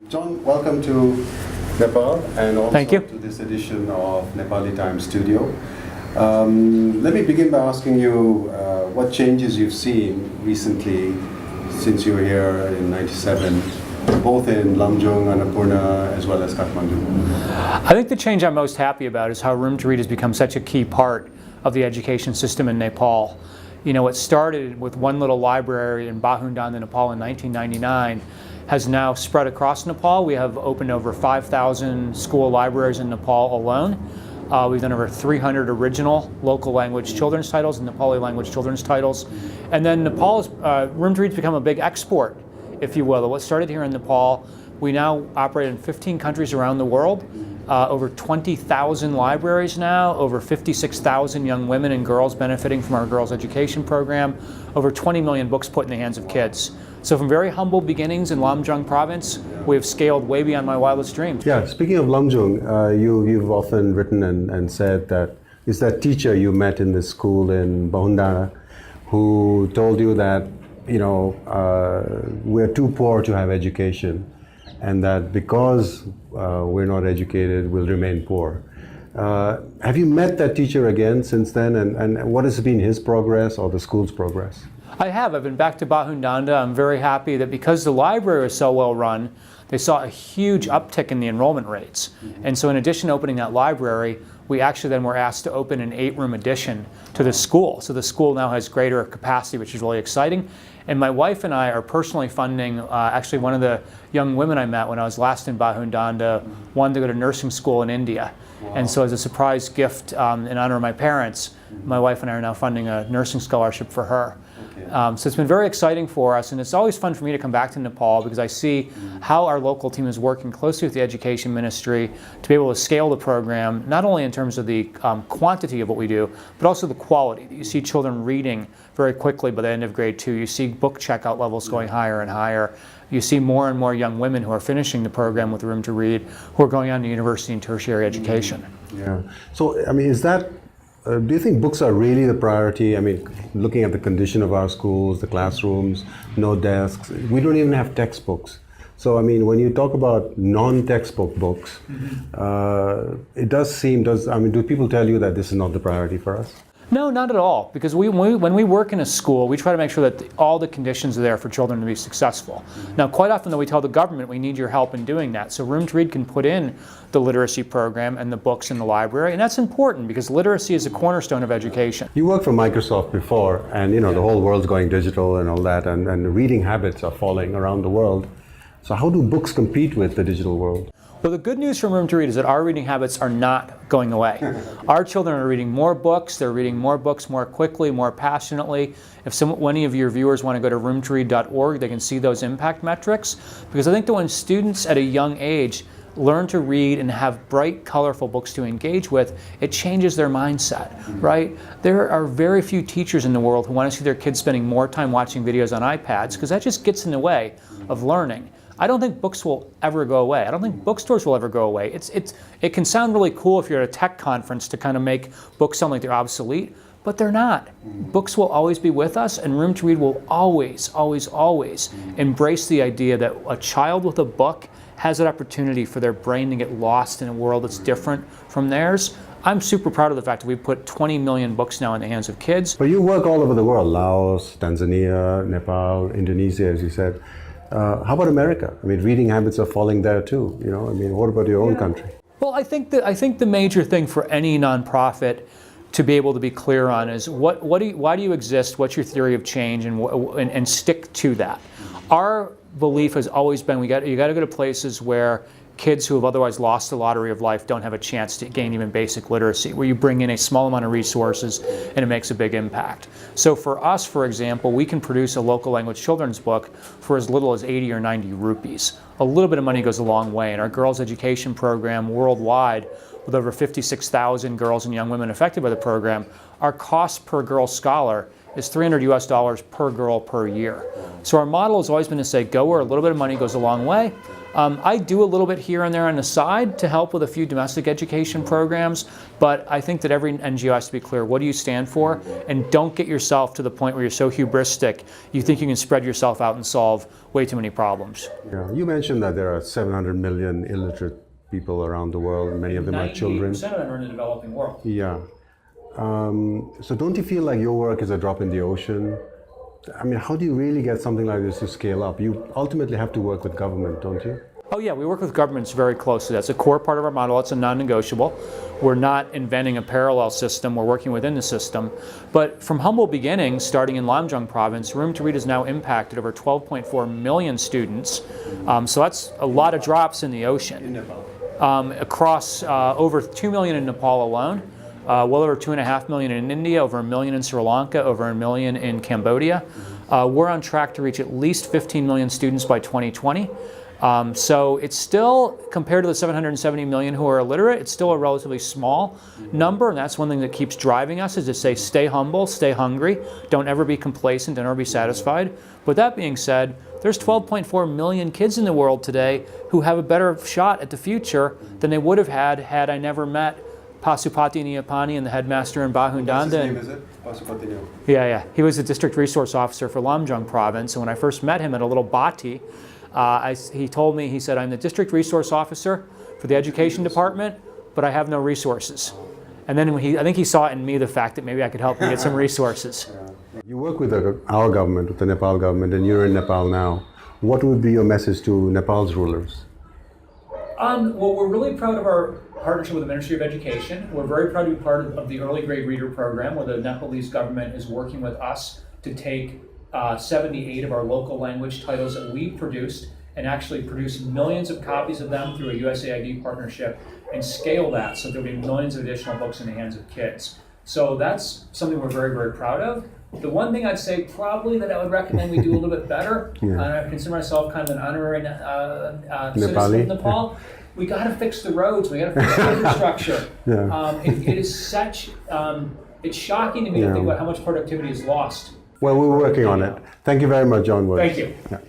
John, welcome to Nepal and also Thank you. to this edition of Nepali Times Studio. Let me begin by asking you what changes you've seen recently since you were here in '97, both in Lamjung, Annapurna, as well as Kathmandu. I think the change I'm most happy about is how Room to Read has become such a key part of the education system in Nepal. You know, it started with one little library in Bahundanda, Nepal in 1999, has now spread across Nepal. We have opened over 5,000 school libraries in Nepal alone. We've done over 300 original local language children's titles and Nepali language children's titles. And then Nepal's Room to Read's become a big export, if you will. What started here in Nepal, we now operate in 15 countries around the world. Over 20,000 libraries now, over 56,000 young women and girls benefiting from our girls' education program, over 20 million books put in the hands of kids. So from very humble beginnings in Lamjung province, we have scaled way beyond my wildest dreams. Yeah, speaking of Lamjung, you've often written and said that it's that teacher you met in this school in Bahundana who told you that, you know, we're too poor to have education, and that because we're not educated, we'll remain poor. Have you met that teacher again since then, and what has been his progress or the school's progress? I have. I've been back to Bahundanda. I'm very happy that because the library is so well run, they saw a huge uptick in the enrollment rates. And so in addition to opening that library, we actually then were asked to open an 8-room addition to the school. So the school now has greater capacity, which is really exciting. And my wife and I are personally funding, actually one of the young women I met when I was last in Bahundanda wanted to go to nursing school in India. Wow. And so as a surprise gift in honor of my parents, my wife and I are now funding a nursing scholarship for her. So it's been very exciting for us, and it's always fun for me to come back to Nepal because I see how our local team is working closely with the education ministry to be able to scale the program, not only in terms of the quantity of what we do, but also the quality. You see children reading very quickly by the end of grade 2. You see book checkout levels going higher and higher. You see more and more young women who are finishing the program with Room to Read who are going on to university and tertiary education. Yeah. So, I mean, is that do you think books are really the priority? I mean, looking at the condition of our schools, the classrooms, no desks, we don't even have textbooks. So, I mean, when you talk about non-textbook books, it does seem, do people tell you that this is not the priority for us? No, not at all, because when we work in a school, we try to make sure that all the conditions are there for children to be successful. Now, quite often, though, we tell the government we need your help in doing that. So Room to Read can put in the literacy program and the books in the library, and that's important because literacy is a cornerstone of education. You worked for Microsoft before, and you know the whole world's going digital and all that, and reading habits are falling around the world. So how do books compete with the digital world? Well, the good news from Room to Read is that our reading habits are not going away. Our children are reading more books. They're reading more books more quickly, more passionately. If any of your viewers want to go to roomtoread.org, they can see those impact metrics. Because I think that when students at a young age learn to read and have bright, colorful books to engage with, it changes their mindset, right? There are very few teachers in the world who want to see their kids spending more time watching videos on iPads because that just gets in the way of learning. I don't think books will ever go away. I don't think bookstores will ever go away. It can sound really cool if you're at a tech conference to kind of make books sound like they're obsolete, but they're not. Books will always be with us, and Room to Read will always, always, always embrace the idea that a child with a book has that opportunity for their brain to get lost in a world that's different from theirs. I'm super proud of the fact that we've put 20 million books now in the hands of kids. But you work all over the world, Laos, Tanzania, Nepal, Indonesia, as you said. How about America? I mean, reading habits are falling there too. You know, I mean, what about your own country? Well, I think the major thing for any nonprofit to be able to be clear on is why do you exist? What's your theory of change, and stick to that. Our belief has always been you got to go to places where kids who have otherwise lost the lottery of life don't have a chance to gain even basic literacy, where you bring in a small amount of resources and it makes a big impact. So for us, for example, we can produce a local language children's book for as little as 80 or 90 rupees. A little bit of money goes a long way, and our girls' education program worldwide, with over 56,000 girls and young women affected by the program, our cost per girl scholar is $300 per girl per year. So our model has always been to say, go where a little bit of money goes a long way. I do a little bit here and there on the side to help with a few domestic education programs, but I think that every NGO has to be clear, what do you stand for? And don't get yourself to the point where you're so hubristic, you think you can spread yourself out and solve way too many problems. Yeah. You mentioned that there are 700 million illiterate people around the world, and many of them are children. 98% of them are in the developing world. Yeah. So don't you feel like your work is a drop in the ocean? I mean, how do you really get something like this to scale up? You ultimately have to work with government, don't you? Oh yeah, we work with governments very closely. That's a core part of our model. It's a non-negotiable. We're not inventing a parallel system. We're working within the system. But from humble beginnings, starting in Lamjung province, Room to Read has now impacted over 12.4 million students. So that's a lot of drops in the ocean. In Nepal. Across over 2 million in Nepal alone. Well over 2.5 million in India, over 1 million in Sri Lanka, over 1 million in Cambodia. We're on track to reach at least 15 million students by 2020. So it's still, compared to the 770 million who are illiterate, it's still a relatively small number, and that's one thing that keeps driving us, is to say stay humble, stay hungry, don't ever be complacent, don't ever be satisfied. But that being said, there's 12.4 million kids in the world today who have a better shot at the future than they would have had I never met Pasupati Niyapani and the headmaster in Bahundanda. What's his name, is it? Pasupati Niyapani. Yeah. He was the district resource officer for Lamjung province, and when I first met him at a little bati, he told me, he said, I'm the district resource officer for the education department, but I have no resources. And then I think he saw it in me, the fact that maybe I could help him get some resources. You work with our government, with the Nepal government, and you're in Nepal now. What would be your message to Nepal's rulers? Well, we're really proud of our partnership with the Ministry of Education. We're very proud to be part of the early grade reader program, where the Nepalese government is working with us to take 78 of our local language titles that we produced and actually produce millions of copies of them through a USAID partnership and scale that so there'll be millions of additional books in the hands of kids. So that's something we're very, very proud of. The one thing I'd say probably that I would recommend we do a little bit better, and I consider myself kind of an honorary citizen of Nepal, we got to fix the roads, we got to fix the infrastructure. It is such, it's shocking to me to think about how much productivity is lost. Well, we're working on it. Thank you very much, John Woods. Thank you. Yeah.